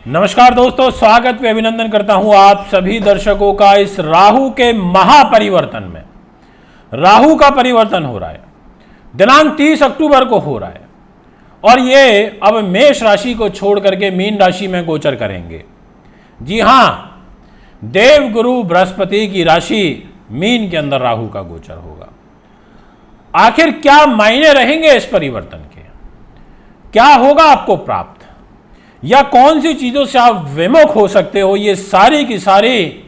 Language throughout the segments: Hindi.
नमस्कार दोस्तों, स्वागत व अभिनंदन करता हूं आप सभी दर्शकों का इस राहु के महापरिवर्तन में। राहु का परिवर्तन हो रहा है, दिनांक 30 अक्टूबर को हो रहा है और ये अब मेष राशि को छोड़ करके मीन राशि में गोचर करेंगे। जी हां, देवगुरु बृहस्पति की राशि मीन के अंदर राहु का गोचर होगा। आखिर क्या मायने रहेंगे इस परिवर्तन के, क्या होगा आपको प्राप्त, या कौन सी चीजों से आप विमुख हो सकते हो, ये सारी की सारी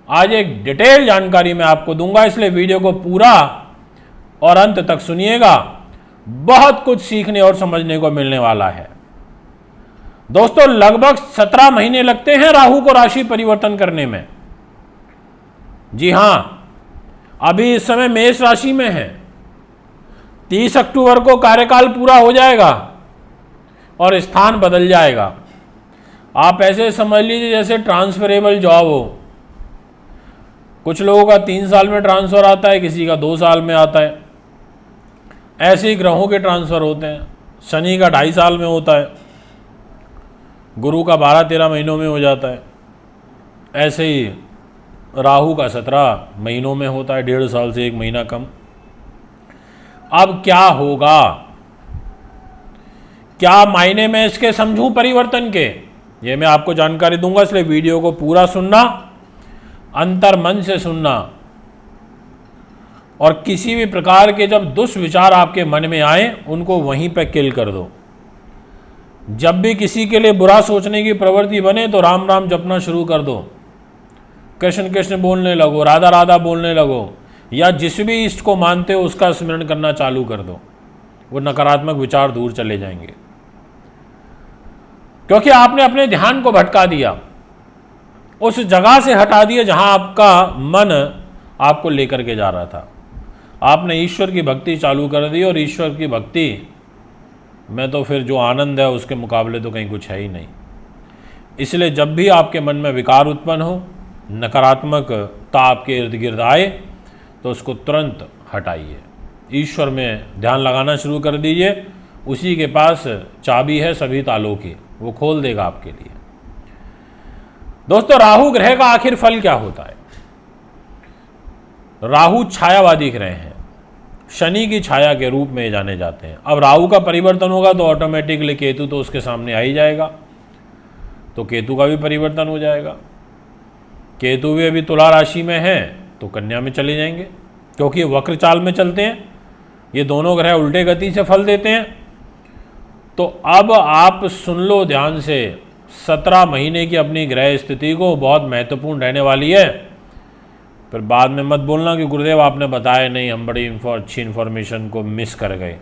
आज एक डिटेल जानकारी मैं आपको दूंगा। इसलिए वीडियो को पूरा और अंत तक सुनिएगा, बहुत कुछ सीखने और समझने को मिलने वाला है। दोस्तों, लगभग 17 महीने लगते हैं राहु को राशि परिवर्तन करने में। जी हां, अभी इस समय मेष राशि में है, 30 अक्टूबर को कार्यकाल पूरा हो जाएगा और स्थान बदल जाएगा। आप ऐसे समझ लीजिए जैसे ट्रांसफरेबल जॉब हो। कुछ लोगों का 3 साल में ट्रांसफ़र आता है, किसी का 2 साल में आता है। ऐसे ही ग्रहों के ट्रांसफ़र होते हैं। शनि का 2.5 साल में होता है, गुरु का 12-13 महीनों में हो जाता है। ऐसे ही राहु का 17 महीनों में होता है, 1.5 साल से 1 महीना कम। अब क्या होगा, क्या मायने में इसके समझूं परिवर्तन के, ये मैं आपको जानकारी दूंगा। इसलिए वीडियो को पूरा सुनना, अंतर मन से सुनना, और किसी भी प्रकार के जब दुष्विचार आपके मन में आए उनको वहीं पे किल कर दो। जब भी किसी के लिए बुरा सोचने की प्रवृत्ति बने तो राम राम जपना शुरू कर दो, कृष्ण कृष्ण बोलने लगो, राधा राधा बोलने लगो, या जिस भी इष्ट को मानते हो उसका स्मरण करना चालू कर दो। वो नकारात्मक विचार दूर चले जाएंगे, क्योंकि आपने अपने ध्यान को भटका दिया, उस जगह से हटा दिया जहां आपका मन आपको लेकर के जा रहा था। आपने ईश्वर की भक्ति चालू कर दी, और ईश्वर की भक्ति में तो फिर जो आनंद है उसके मुकाबले तो कहीं कुछ है ही नहीं। इसलिए जब भी आपके मन में विकार उत्पन्न हो, नकारात्मकता आपके इर्द गिर्द आए, तो उसको तुरंत हटाइए, ईश्वर में ध्यान लगाना शुरू कर दीजिए। उसी के पास चाबी है सभी तालों की, वो खोल देगा आपके लिए। दोस्तों, राहु ग्रह का आखिर फल क्या होता है? राहु छायावादी ग्रह हैं, शनि की छाया के रूप में जाने जाते हैं। अब राहु का परिवर्तन होगा तो ऑटोमेटिकली केतु तो उसके सामने आ ही जाएगा, तो केतु का भी परिवर्तन हो जाएगा। केतु भी अभी तुला राशि में है तो कन्या में चले जाएंगे, क्योंकि ये वक्र चाल में चलते हैं। ये दोनों ग्रह उल्टे गति से फल देते हैं। तो अब आप सुन लो ध्यान से, 17 महीने की अपनी ग्रह स्थिति को, बहुत महत्वपूर्ण रहने वाली है। फिर बाद में मत बोलना कि गुरुदेव आपने बताया नहीं, हम बड़ी अच्छी इन्फॉर्मेशन को मिस कर गए।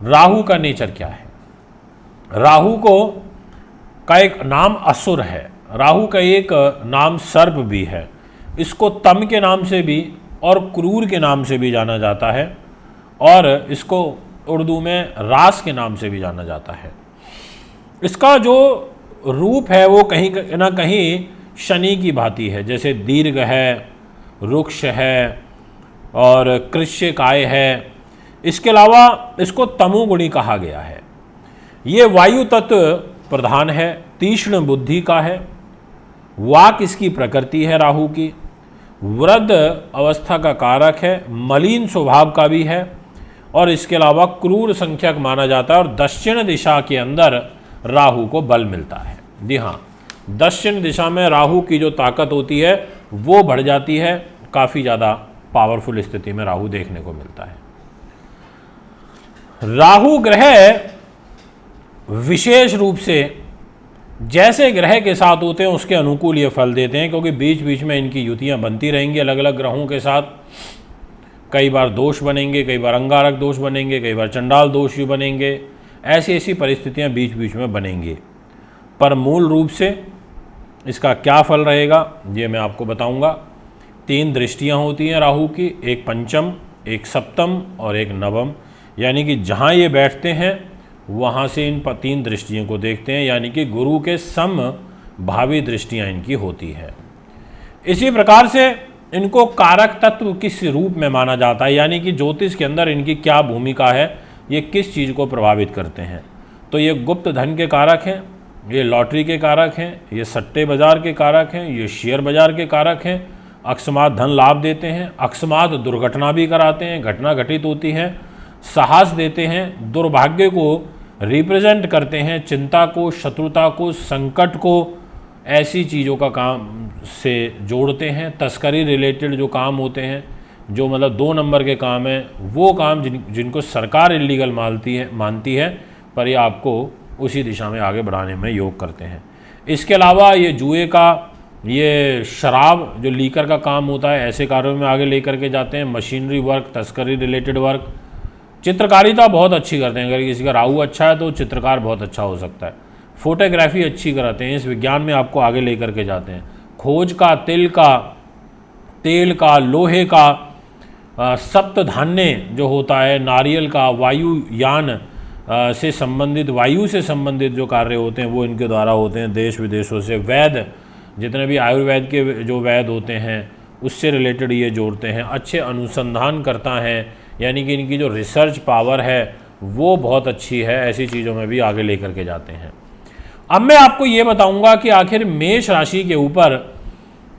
राहु का नेचर क्या है? राहु का एक नाम असुर है, राहु का एक नाम सर्प भी है। इसको तम के नाम से भी और क्रूर के नाम से भी जाना जाता है, और इसको उर्दू में रास के नाम से भी जाना जाता है। इसका जो रूप है वो कहीं ना कहीं शनि की भांति है, जैसे दीर्घ है, रुक्ष है और कृष्यकाय है। इसके अलावा इसको तमोगुणी कहा गया है। ये वायु तत्व प्रधान है, तीक्ष्ण बुद्धि का है, वाक इसकी प्रकृति है राहु की, वृद्ध अवस्था का कारक है, मलिन स्वभाव का भी है, और इसके अलावा क्रूर संख्यक माना जाता है। और दक्षिण दिशा के अंदर राहु को बल मिलता है। जी हाँ, दक्षिण दिशा में राहु की जो ताकत होती है वो बढ़ जाती है, काफ़ी ज़्यादा पावरफुल स्थिति में राहु देखने को मिलता है। राहु ग्रह विशेष रूप से जैसे ग्रह के साथ होते हैं उसके अनुकूल ये फल देते हैं, क्योंकि बीच बीच में इनकी युतियाँ बनती रहेंगी अलग अलग ग्रहों के साथ। कई बार दोष बनेंगे, कई बार अंगारक दोष बनेंगे, कई बार चंडाल दोष भी बनेंगे। ऐसी ऐसी परिस्थितियाँ बीच बीच में बनेंगी, पर मूल रूप से इसका क्या फल रहेगा ये मैं आपको बताऊंगा। 3 दृष्टियाँ होती हैं राहु की, एक पंचम, एक सप्तम और एक नवम। यानी कि जहाँ ये बैठते हैं वहाँ से इन 3 दृष्टियों को देखते हैं, यानी कि गुरु के सम भावी दृष्टियाँ इनकी होती है। इसी प्रकार से इनको कारक तत्व किस रूप में माना जाता है, यानी कि ज्योतिष के अंदर इनकी क्या भूमिका है, ये किस चीज़ को प्रभावित करते हैं। तो ये गुप्त धन के कारक हैं, ये लॉटरी के कारक हैं, ये सट्टे बाजार के कारक हैं, ये शेयर बाजार के कारक हैं। अकस्मात धन लाभ देते हैं, अकस्मात दुर्घटना भी कराते हैं, घटना घटित होती है, साहस देते हैं, दुर्भाग्य को रिप्रेजेंट करते हैं, चिंता को, शत्रुता को, संकट को, ऐसी चीज़ों का काम से जोड़ते हैं। तस्करी रिलेटेड जो काम होते हैं, जो मतलब 2 नंबर के काम हैं, वो काम जिनको सरकार इलीगल मानती है, पर ये आपको उसी दिशा में आगे बढ़ाने में योग करते हैं। इसके अलावा ये जुए का, ये शराब जो लीकर का काम होता है, ऐसे कार्यों में आगे लेकर के जाते हैं। मशीनरी वर्क, तस्करी रिलेटेड वर्क, चित्रकारिता बहुत अच्छी करते हैं। अगर किसी का राहु अच्छा है तो चित्रकार बहुत अच्छा हो सकता है। फोटोग्राफी अच्छी कराते हैं, इस विज्ञान में आपको आगे लेकर के जाते हैं। खोज का, तेल का, लोहे का, सप्त धान्य जो होता है, नारियल का, वायुयान से संबंधित, वायु से संबंधित जो कार्य होते हैं वो इनके द्वारा होते हैं। देश विदेशों से वैद, जितने भी आयुर्वेद के जो वैद होते हैं उससे रिलेटेड ये जोड़ते हैं। अच्छे अनुसंधान करता हैं, यानी कि इनकी जो रिसर्च पावर है वो बहुत अच्छी है, ऐसी चीज़ों में भी आगे लेकर के जाते हैं। अब मैं आपको ये बताऊंगा कि आखिर मेष राशि के ऊपर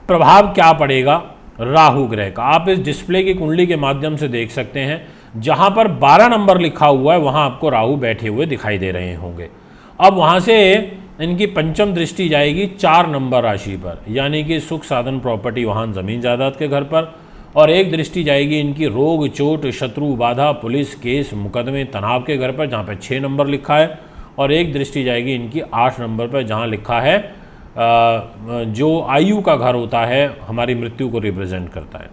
प्रभाव क्या पड़ेगा राहु ग्रह का। आप इस डिस्प्ले की कुंडली के माध्यम से देख सकते हैं, जहां पर 12 नंबर लिखा हुआ है वहां आपको राहु बैठे हुए दिखाई दे रहे होंगे। अब वहां से इनकी पंचम दृष्टि जाएगी 4 नंबर राशि पर, यानी कि सुख साधन, प्रॉपर्टी, वाहन, जमीन जायदाद के घर पर, और एक दृष्टि जाएगी इनकी रोग, चोट, शत्रु, बाधा, पुलिस, केस, मुकदमे, तनाव के घर पर, जहाँ पर 6 नंबर लिखा है, और एक दृष्टि जाएगी इनकी 8 नंबर पर, जहाँ लिखा है जो आयु का घर होता है, हमारी मृत्यु को रिप्रेजेंट करता है।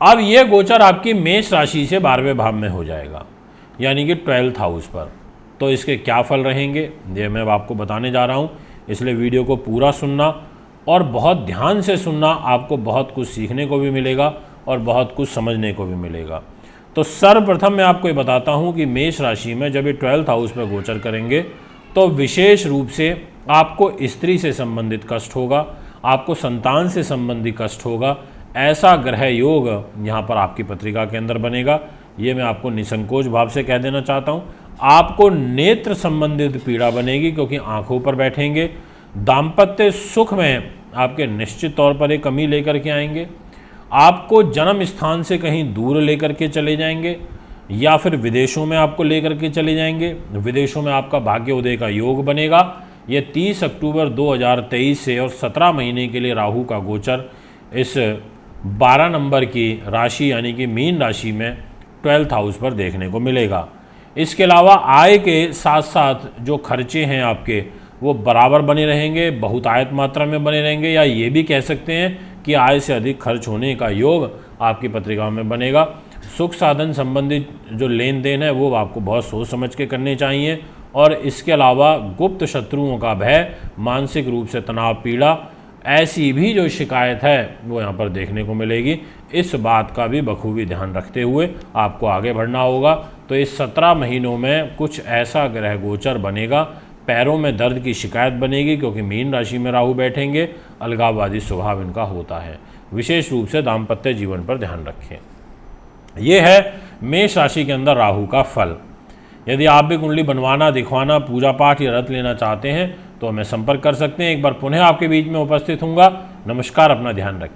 अब ये गोचर आपकी मेष राशि से 12वें भाव में हो जाएगा, यानी कि 12th हाउस पर। तो इसके क्या फल रहेंगे ये मैं आपको बताने जा रहा हूँ, इसलिए वीडियो को पूरा सुनना और बहुत ध्यान से सुनना। आपको बहुत कुछ सीखने को भी मिलेगा और बहुत कुछ समझने को भी मिलेगा। तो सर्वप्रथम मैं आपको ये बताता हूँ कि मेष राशि में जब ये 12th हाउस में गोचर करेंगे तो विशेष रूप से आपको स्त्री से संबंधित कष्ट होगा, आपको संतान से संबंधित कष्ट होगा। ऐसा ग्रह योग यहाँ पर आपकी पत्रिका के अंदर बनेगा, ये मैं आपको निसंकोच भाव से कह देना चाहता हूँ। आपको नेत्र संबंधित पीड़ा बनेगी क्योंकि आंखों पर बैठेंगे। दाम्पत्य सुख में आपके निश्चित तौर पर एक कमी लेकर के आएंगे। आपको जन्म स्थान से कहीं दूर लेकर के चले जाएंगे या फिर विदेशों में आपको लेकर के चले जाएंगे। विदेशों में आपका भाग्योदय का योग बनेगा। ये 30 अक्टूबर 2023 से और 17 महीने के लिए राहु का गोचर इस 12 नंबर की राशि यानी कि मीन राशि में 12th हाउस पर देखने को मिलेगा। इसके अलावा आय के साथ साथ जो खर्चे हैं आपके वो बराबर बने रहेंगे, बहुतायत मात्रा में बने रहेंगे, या ये भी कह सकते हैं कि आय से अधिक खर्च होने का योग आपकी पत्रिका में बनेगा। सुख साधन संबंधित जो लेन देन है वो आपको बहुत सोच समझ के करने चाहिए। और इसके अलावा गुप्त शत्रुओं का भय, मानसिक रूप से तनाव, पीड़ा, ऐसी भी जो शिकायत है वो यहाँ पर देखने को मिलेगी। इस बात का भी बखूबी ध्यान रखते हुए आपको आगे बढ़ना होगा। तो इस 17 महीनों में कुछ ऐसा ग्रह गोचर बनेगा, पैरों में दर्द की शिकायत बनेगी क्योंकि मीन राशि में राहु बैठेंगे। अलगाववादी स्वभाव इनका होता है। विशेष रूप से दाम्पत्य जीवन पर ध्यान रखें। ये है मेष राशि के अंदर राहु का फल। यदि आप भी कुंडली बनवाना, दिखवाना, पूजा पाठ या रत लेना चाहते हैं तो हमें संपर्क कर सकते हैं। एक बार पुनः आपके बीच में उपस्थित हूँगा। नमस्कार, अपना ध्यान रखिए।